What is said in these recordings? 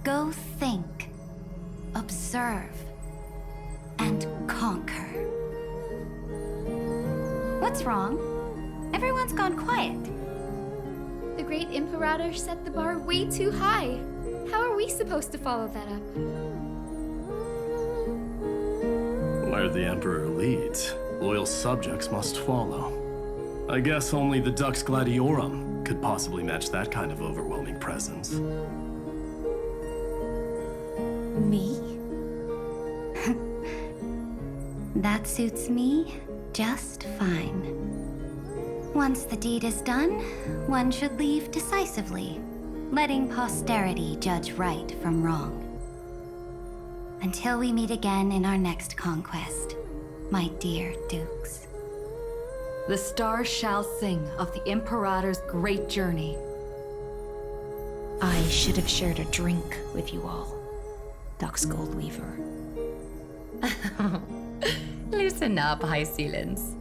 Go think, observe, and conquer. What's wrong? Everyone's gone quiet. The great Imperator set the bar way too high. How are we supposed to follow that up? Where the Emperor leads, loyal subjects must follow. I guess only the Dux Gladiorum could possibly match that kind of overwhelming presence. Me? That suits me just fine. Once the deed is done, one should leave decisively, letting posterity judge right from wrong. Until we meet again in our next conquest, my dear dukes. The stars shall sing of the Imperator's great journey. I should have shared a drink with you all, Dux Goldweaver. Loosen up, High Sealants.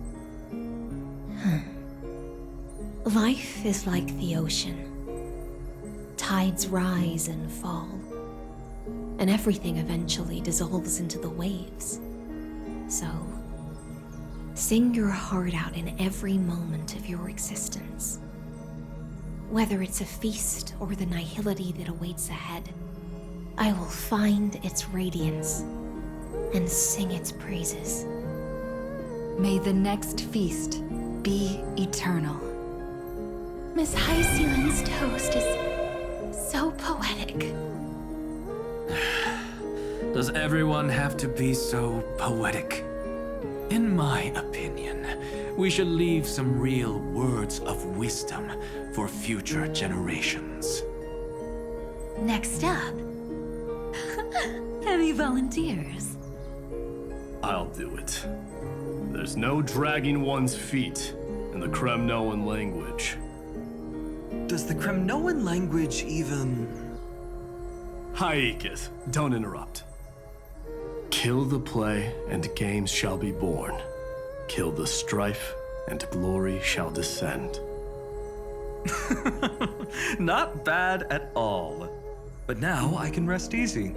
Life is like the ocean. Tides rise and fall, and everything eventually dissolves into the waves. So, sing your heart out in every moment of your existence. Whether it's a feast or the nihility that awaits ahead, I will find its radiance and sing its praises. May the next feast be eternal. Miss High Sealand's toast is so poetic. Does everyone have to be so poetic? In my opinion, we should leave some real words of wisdom for future generations. Next up. Any volunteers? I'll do it. There's no dragging one's feet in the Kremnoan language. Does the Kremnoan language even... Haikith, don't interrupt. Kill the play, and games shall be born. Kill the strife, and glory shall descend. Not bad at all. But now I can rest easy.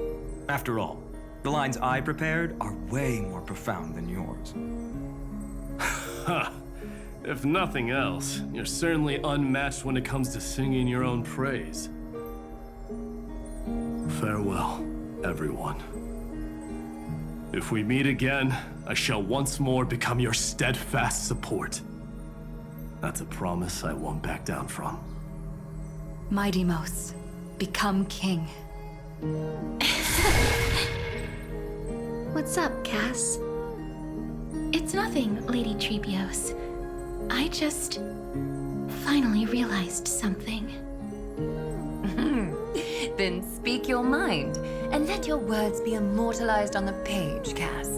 After all, the lines I prepared are way more profound than yours. Ha! If nothing else, you're certainly unmatched when it comes to singing your own praise. Farewell, everyone. If we meet again, I shall once more become your steadfast support. That's a promise I won't back down from. Mighty-Most, become king. What's up, Cass? It's nothing, Lady Trebios. I just finally realized something. Then speak your mind, and let your words be immortalized on the page, Cass.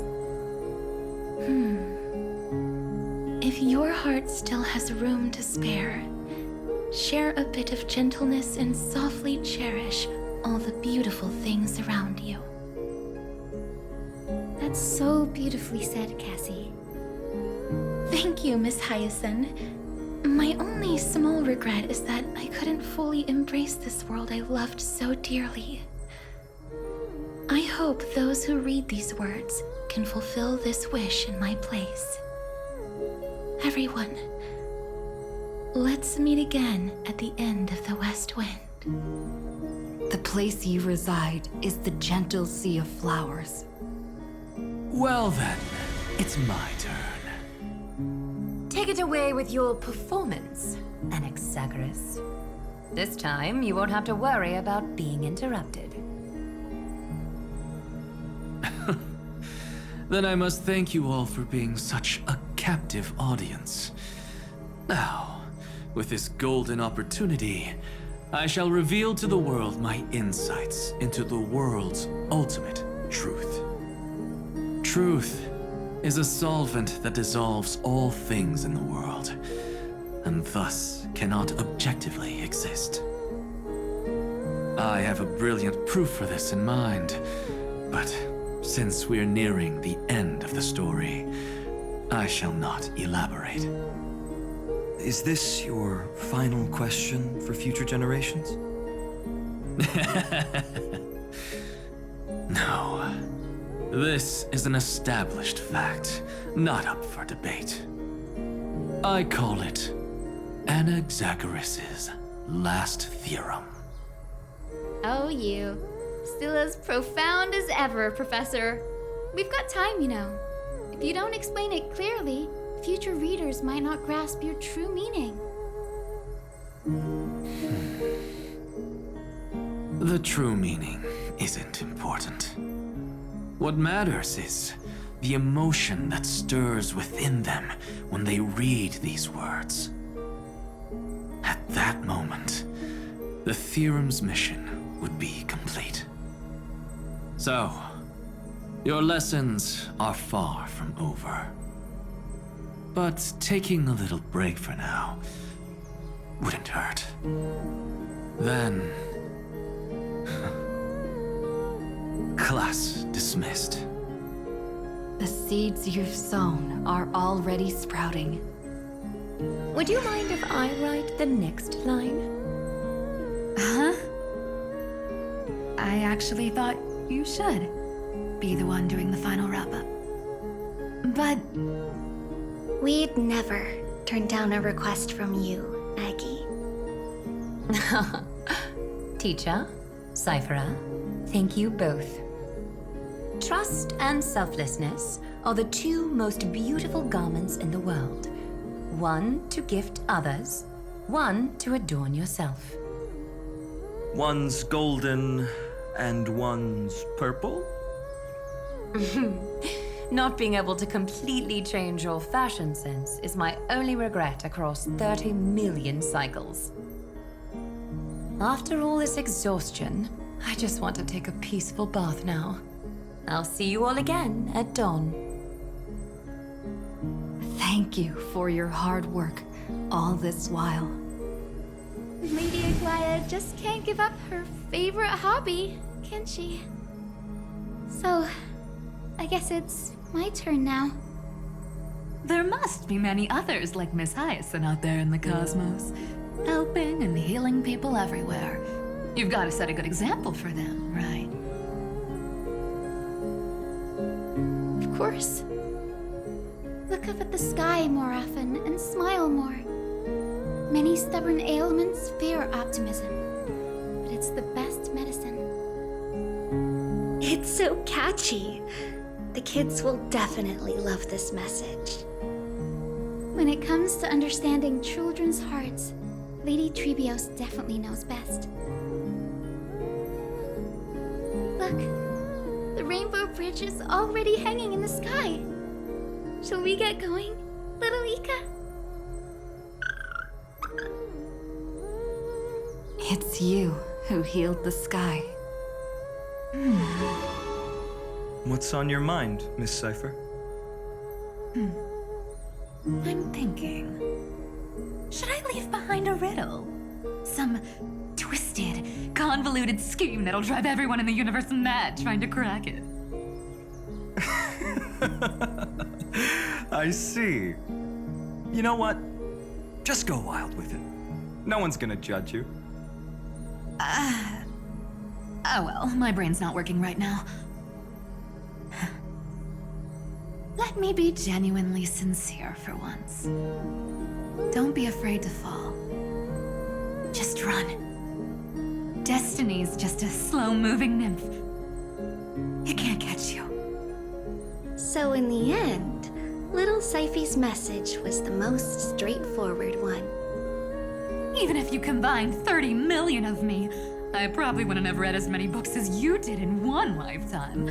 If your heart still has room to spare, share a bit of gentleness and softly cherish all the beautiful things around you. That's so beautifully said, Cassie. Thank you, Miss Hyacinth. My only small regret is that I couldn't fully embrace this world I loved so dearly. I hope those who read these words can fulfill this wish in my place. Everyone, let's meet again at the end of the West Wind. The place you reside is the gentle sea of flowers. Well then, it's my turn. Take it away with your performance, Anaxagoras. This time, you won't have to worry about being interrupted. Then I must thank you all for being such a captive audience. Now, with this golden opportunity, I shall reveal to the world my insights into the world's ultimate truth. Truth is a solvent that dissolves all things in the world, and thus cannot objectively exist. I have a brilliant proof for this in mind, but since we're nearing the end of the story, I shall not elaborate. Is this your final question for future generations? No. This is an established fact, not up for debate. I call it Anaxagoras' last theorem. Oh, you. Still as profound as ever, Professor. We've got time, you know. If you don't explain it clearly, future readers might not grasp your true meaning. The true meaning isn't important. What matters is the emotion that stirs within them when they read these words. At that moment, the theorem's mission would be complete. So, your lessons are far from over. But taking a little break for now wouldn't hurt. Then... class dismissed. The seeds you've sown are already sprouting. Would you mind if I write the next line? Huh? I actually thought you should be the one doing the final wrap-up. But we'd never turn down a request from you, Aggie. Teacher, Cyphera, thank you both. Trust and selflessness are the two most beautiful garments in the world. One to gift others, one to adorn yourself. One's golden and one's purple? Not being able to completely change your fashion sense is my only regret across 30 million cycles. After all this exhaustion, I just want to take a peaceful bath now. I'll see you all again at dawn. Thank you for your hard work all this while. Lady Aglaya just can't give up her favorite hobby, can she? So, I guess it's my turn now. There must be many others like Miss Hyacinth out there in the cosmos, helping and healing people everywhere. You've got to set a good example for them, right? Of course. Look up at the sky more often and smile more. Many stubborn ailments fear optimism, but it's the best medicine. It's so catchy. The kids will definitely love this message. When it comes to understanding children's hearts, Lady Trebios definitely knows best. Look, the Rainbow Bridge is already hanging in the sky. Shall we get going, little Ika? It's you who healed the sky. What's on your mind, Miss Cypher? I'm thinking, should I leave behind a riddle? Some twisted, convoluted scheme that'll drive everyone in the universe mad trying to crack it. I see. You know what? Just go wild with it. No one's gonna judge you. Oh well, my brain's not working right now. Let me be genuinely sincere for once. Don't be afraid to fall. Just run. Destiny's just a slow-moving nymph. It can't catch you. So in the end, little Cyphy's message was the most straightforward one. Even if you combined 30 million of me, I probably wouldn't have read as many books as you did in one lifetime.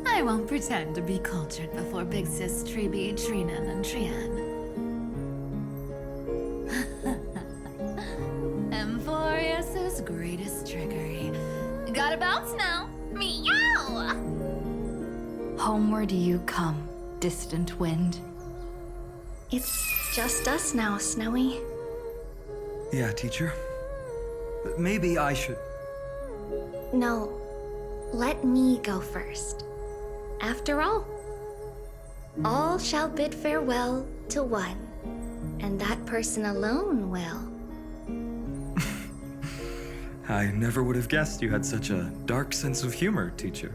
I won't pretend to be cultured before Big Sis Treeby, Trinan, and Trian. Emphorius's greatest trickery. Gotta bounce now. Meow! Homeward you come, distant wind. It's just us now, Snowy. Yeah, teacher. But maybe I should... No, let me go first. After all shall bid farewell to one, and that person alone will. I never would have guessed you had such a dark sense of humor, teacher.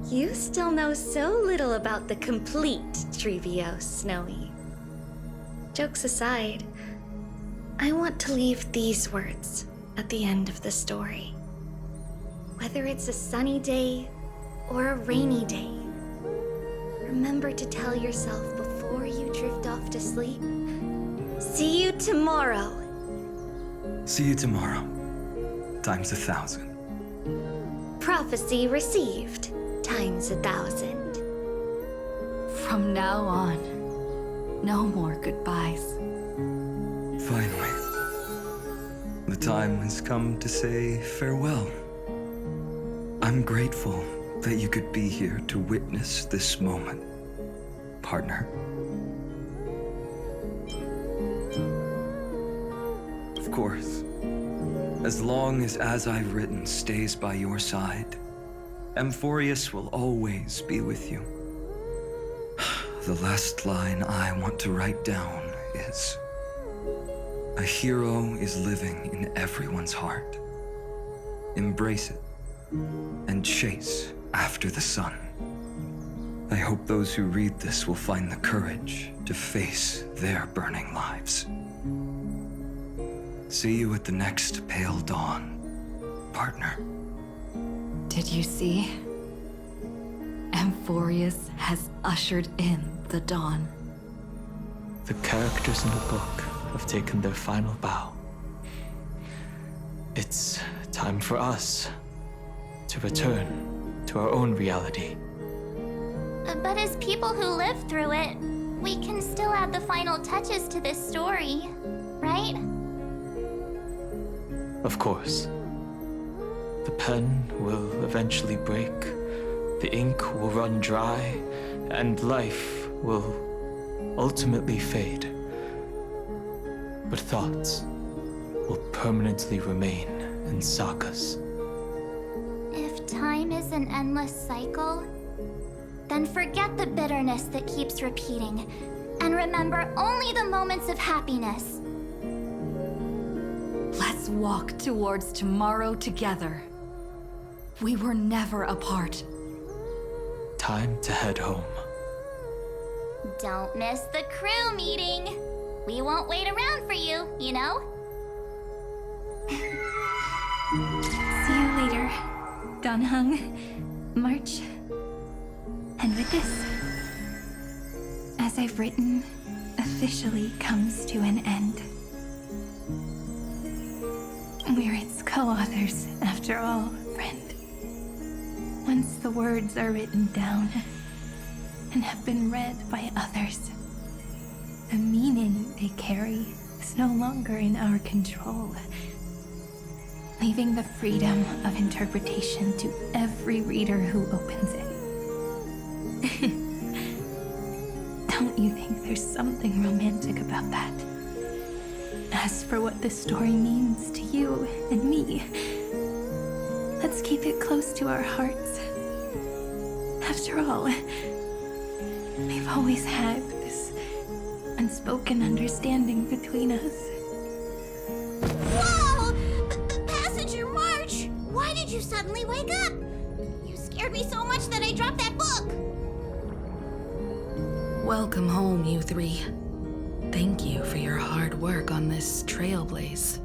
You still know so little about the complete Trivio, Snowy. Jokes aside, I want to leave these words at the end of the story. Whether it's a sunny day or a rainy day, remember to tell yourself before you drift off to sleep, see you tomorrow. See you tomorrow. Times 1,000. Prophecy received, times 1,000. From now on, no more goodbyes. Finally. The time has come to say farewell. I'm grateful that you could be here to witness this moment, partner. Of course, as long as I've written stays by your side, Amphorius will always be with you. The last line I want to write down is, a hero is living in everyone's heart. Embrace it and chase after the sun. I hope those who read this will find the courage to face their burning lives. See you at the next pale dawn, partner. Did you see? Amphorius has ushered in the dawn. The characters in the book have taken their final bow. It's time for us to return to our own reality. But as people who lived through it, we can still add the final touches to this story, right? Of course. The pen will eventually break, the ink will run dry, and life will ultimately fade. But thoughts will permanently remain in sagas. If time is an endless cycle, then forget the bitterness that keeps repeating, and remember only the moments of happiness. Let's walk towards tomorrow together. We were never apart. Time to head home. Don't miss the crew meeting. We won't wait around for you, you know? See you later, Donhung, March. And with this, as I've written, officially comes to an end. We're its co-authors, after all, friend. Once the words are written down and have been read by others, the meaning they carry is no longer in our control, leaving the freedom of interpretation to every reader who opens it. Don't you think there's something romantic about that? As for what this story means to you and me, let's keep it close to our hearts. After all, we've always had this unspoken understanding between us. Whoa! Passenger March! Why did you suddenly wake up? You scared me so much that I dropped that book! Welcome home, you three. Thank you for your hard work on this trailblaze.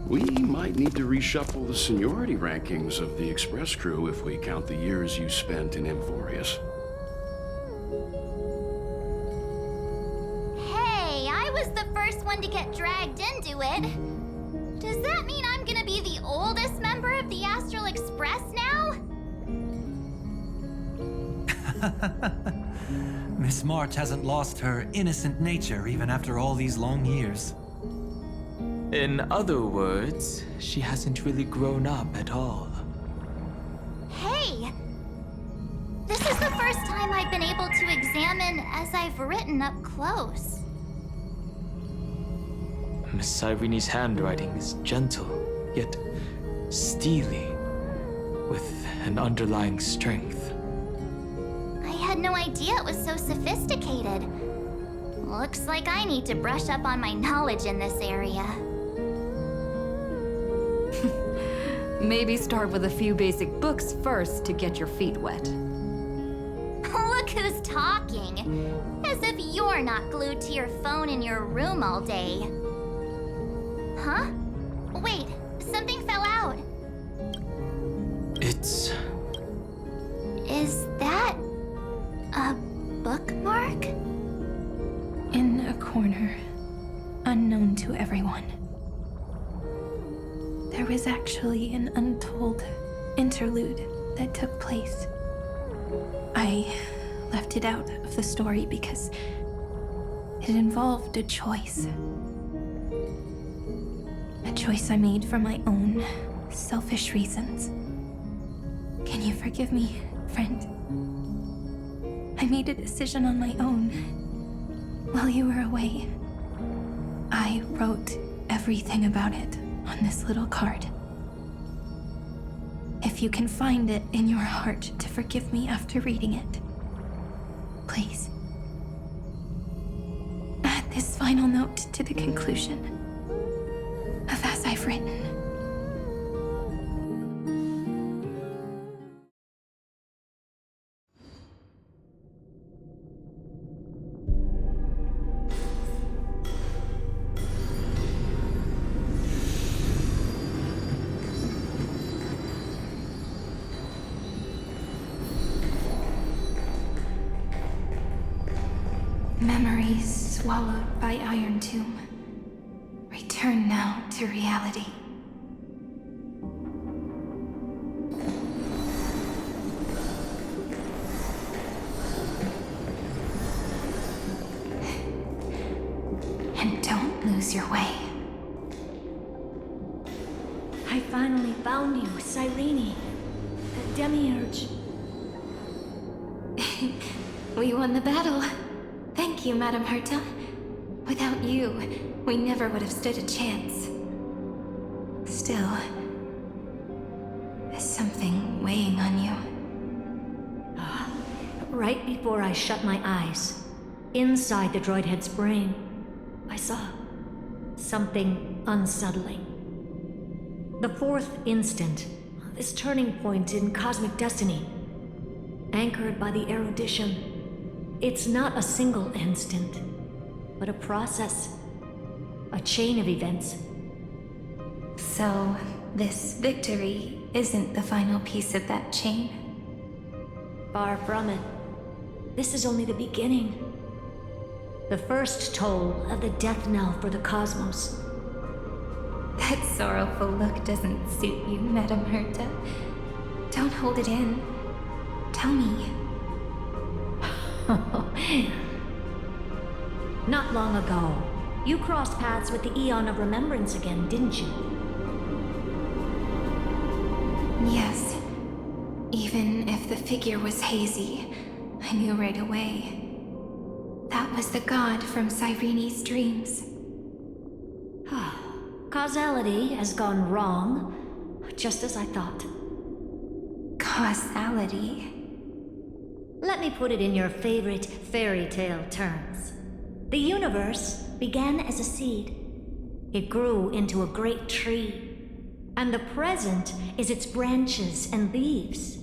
We might need to reshuffle the seniority rankings of the Express crew if we count the years you spent in Amphorius. Hey, I was the first one to get dragged into it. Does that mean I'm gonna be the oldest member of the Astral Express now? Miss March hasn't lost her innocent nature even after all these long years. In other words, she hasn't really grown up at all. Hey! This is the first time I've been able to examine as I've written up close. Miss Irene's handwriting is gentle, yet steely, with an underlying strength. I had no idea it was so sophisticated. Looks like I need to brush up on my knowledge in this area. Maybe start with a few basic books first to get your feet wet. Look who's talking. As if you're not glued to your phone in your room all day. Huh? Wait, something fell out. It's... Is that a bookmark? In a corner, unknown to everyone. There was actually an untold interlude that took place. I left it out of the story because it involved a choice. A choice I made for my own selfish reasons. Can you forgive me, friend? I made a decision on my own. While you were away, I wrote everything about it on this little card. If you can find it in your heart to forgive me after reading it, please. Add this final note to the conclusion of As I've Written. Memories swallowed by Iron Tomb. Return now to reality. And don't lose your way. I finally found you, Cyrene. The Demiurge. We won the battle. Thank you, Madame Herta. Without you, we never would have stood a chance. Still, there's something weighing on you. Right before I shut my eyes, inside the droid head's brain, I saw something unsettling. The fourth instant, this turning point in cosmic destiny, anchored by the erudition. It's not a single instant, but a process, a chain of events. So, this victory isn't the final piece of that chain? Far from it. This is only the beginning. The first toll of the death knell for the cosmos. That sorrowful look doesn't suit you, Madame Herta. Don't hold it in. Tell me. Not long ago, you crossed paths with the Eon of Remembrance again, didn't you? Yes. Even if the figure was hazy, I knew right away. That was the god from Cyrene's dreams. Causality has gone wrong, just as I thought. Causality? Let me put it in your favorite fairy tale terms. The universe began as a seed. It grew into a great tree. And the present is its branches and leaves.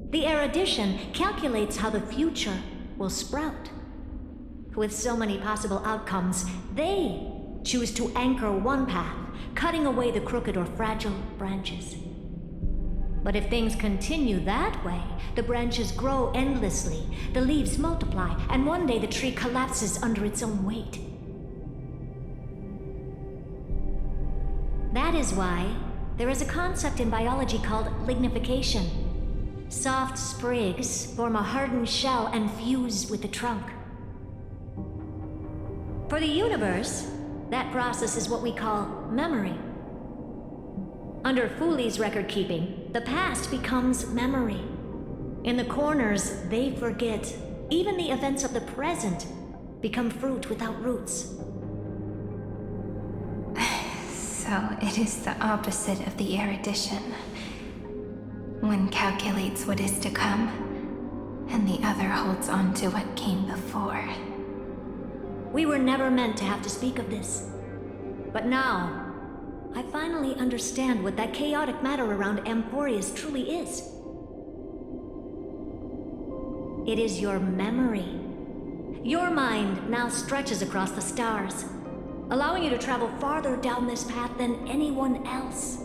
The erudition calculates how the future will sprout. With so many possible outcomes, they choose to anchor one path, cutting away the crooked or fragile branches. But if things continue that way, the branches grow endlessly, the leaves multiply, and one day the tree collapses under its own weight. That is why there is a concept in biology called lignification. Soft sprigs form a hardened shell and fuse with the trunk. For the universe, that process is what we call memory. Under Fooley's record keeping, the past becomes memory. In the corners, they forget. Even the events of the present become fruit without roots. So it is the opposite of the erudition. One calculates what is to come, and the other holds on to what came before. We were never meant to have to speak of this. But now, I finally understand what that chaotic matter around Emporius truly is. It is your memory. Your mind now stretches across the stars, allowing you to travel farther down this path than anyone else.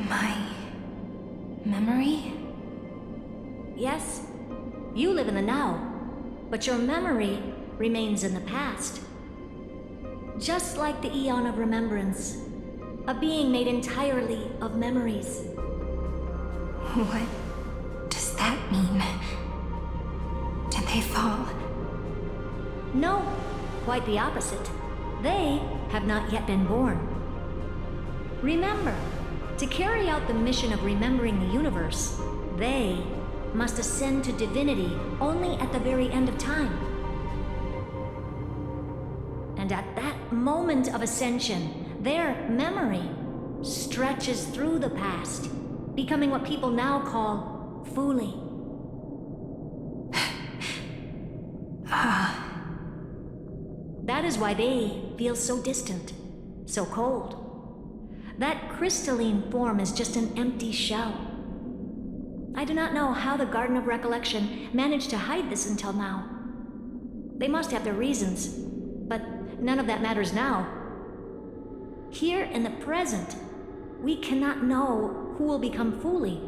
My memory? Yes, you live in the now, but your memory remains in the past. Just like the Eon of Remembrance, a being made entirely of memories. What does that mean? Did they fall? No, quite the opposite. They have not yet been born. Remember, to carry out the mission of remembering the universe, they must ascend to divinity only at the very end of time. And at that moment of ascension, their memory stretches through the past, becoming what people now call Fuli. That is why they feel so distant, so cold. That crystalline form is just an empty shell. I do not know how the Garden of Recollection managed to hide this until now. They must have their reasons, but none of that matters now. Here in the present, we cannot know who will become Fuli.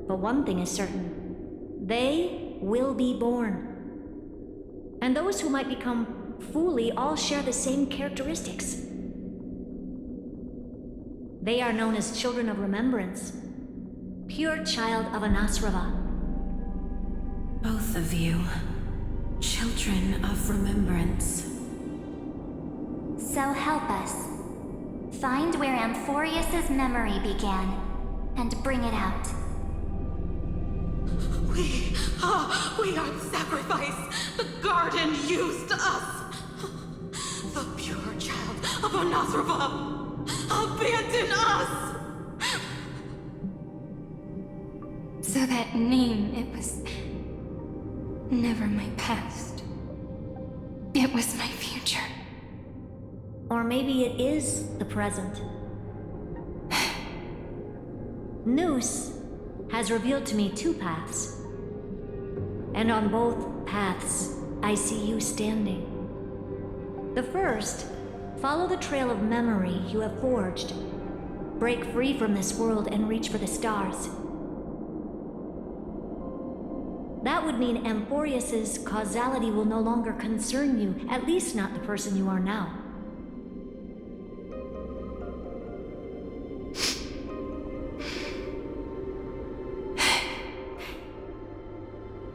But one thing is certain. They will be born. And those who might become Fuli all share the same characteristics. They are known as Children of Remembrance, pure child of Anasrava. Both of you, Children of Remembrance. So help us. Find where Amphorius's memory began, and bring it out. We are the sacrifice. The garden used us. The pure child of Anasrava. Abandon us! So that name, it was never my past. It was my future. Or maybe it is the present. Noose has revealed to me two paths. And on both paths, I see you standing. The first, follow the trail of memory you have forged. Break free from this world and reach for the stars. That would mean Amphorius's causality will no longer concern you, at least not the person you are now.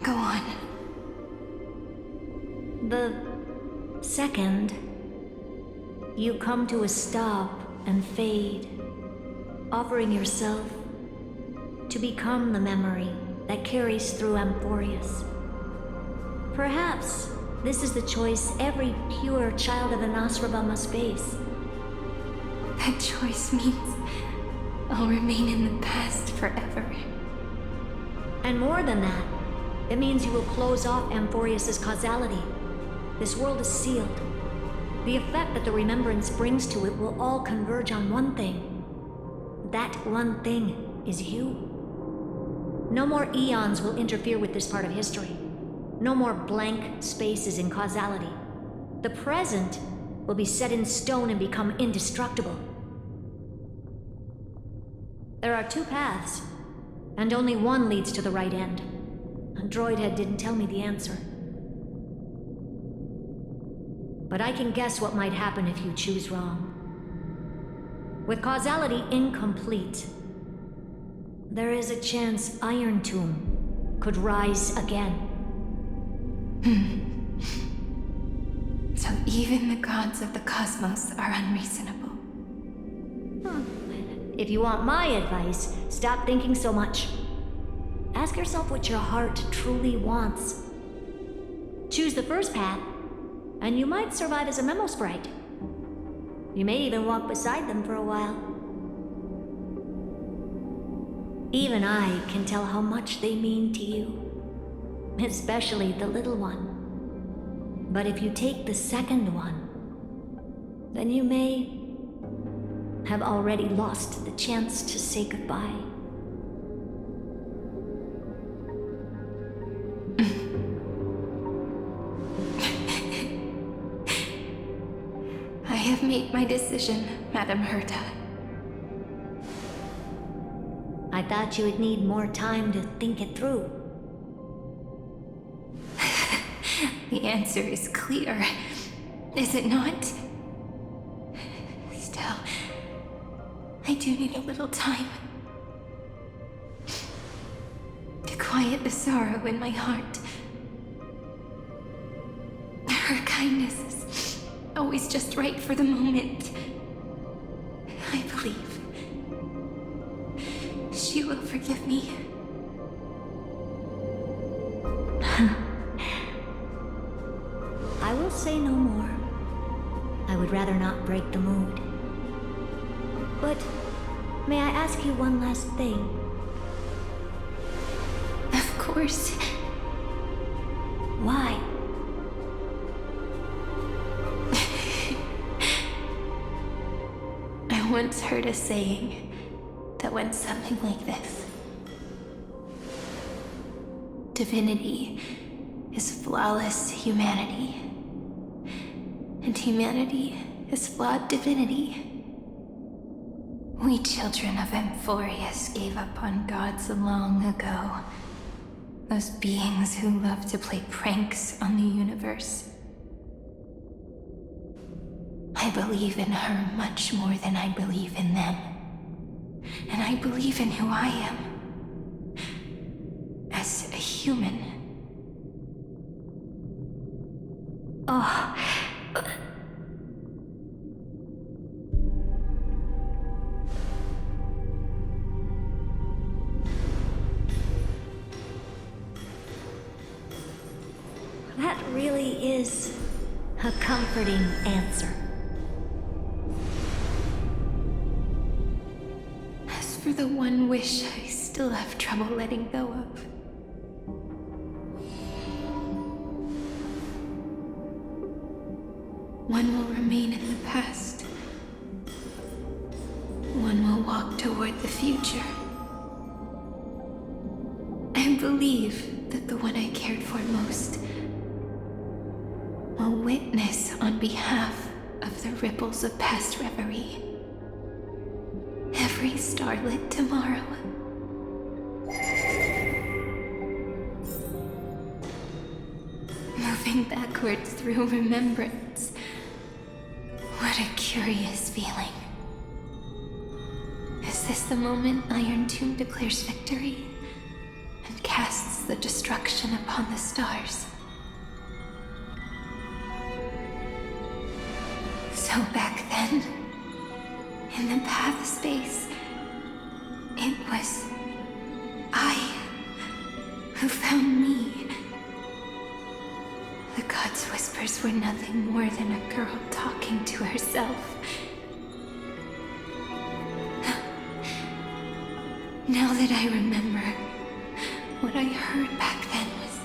Go on. The second, you come to a stop and fade, offering yourself to become the memory that carries through Amphorius. Perhaps this is the choice every pure child of Anasrava must face. That choice means I'll remain in the past forever. And more than that, it means you will close off Amphorius's causality. This world is sealed. The effect that the remembrance brings to it will all converge on one thing. That one thing is you. No more eons will interfere with this part of history. No more blank spaces in causality. The present will be set in stone and become indestructible. There are two paths, and only one leads to the right end. Droidhead didn't tell me the answer. But I can guess what might happen if you choose wrong. With causality incomplete, there is a chance Iron Tomb could rise again. So even the gods of the cosmos are unreasonable. If you want my advice, stop thinking so much. Ask yourself what your heart truly wants. Choose the first path, and you might survive as a memo sprite. You may even walk beside them for a while. Even I can tell how much they mean to you, especially the little one. But if you take the second one, then you may have already lost the chance to say goodbye. I have made my decision, Madam Herta. I thought you would need more time to think it through. The answer is clear, is it not? Still, I do need a little time to quiet the sorrow in my heart. Her kindness is always just right for the moment. I believe she will forgive me. I will say no more. I would rather not break the mood. But may I ask you one last thing? Of course. Why? I once heard a saying that went something like this. Divinity is flawless humanity, and humanity is flawed divinity. We children of Emphorius gave up on gods long ago. Those beings who love to play pranks on the universe. I believe in her much more than I believe in them. And I believe in who I am. As a human. Oh. That really is a comforting answer. As for the one wish I still have trouble letting go of. One will remain in the past. One will walk toward the future. I believe that the one I cared for most will witness on behalf of the ripples of past reverie. Every starlit tomorrow. Moving backwards through remembrance. What a curious feeling. Is this the moment Iron Tomb declares victory and casts the destruction upon the stars? So back then, in the path space, it was I who found me. The gods' whispers were nothing more than a girl talking to herself. Now that I remember, what I heard back then was...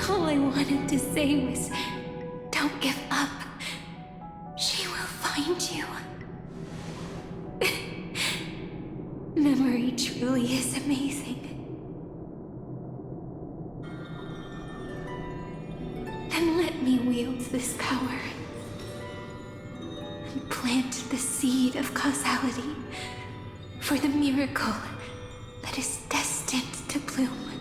All I wanted to say was, don't give up. She will find you. Memory truly is amazing. Then let me wield this power and plant the seed of causality for the miracle that is destined to bloom.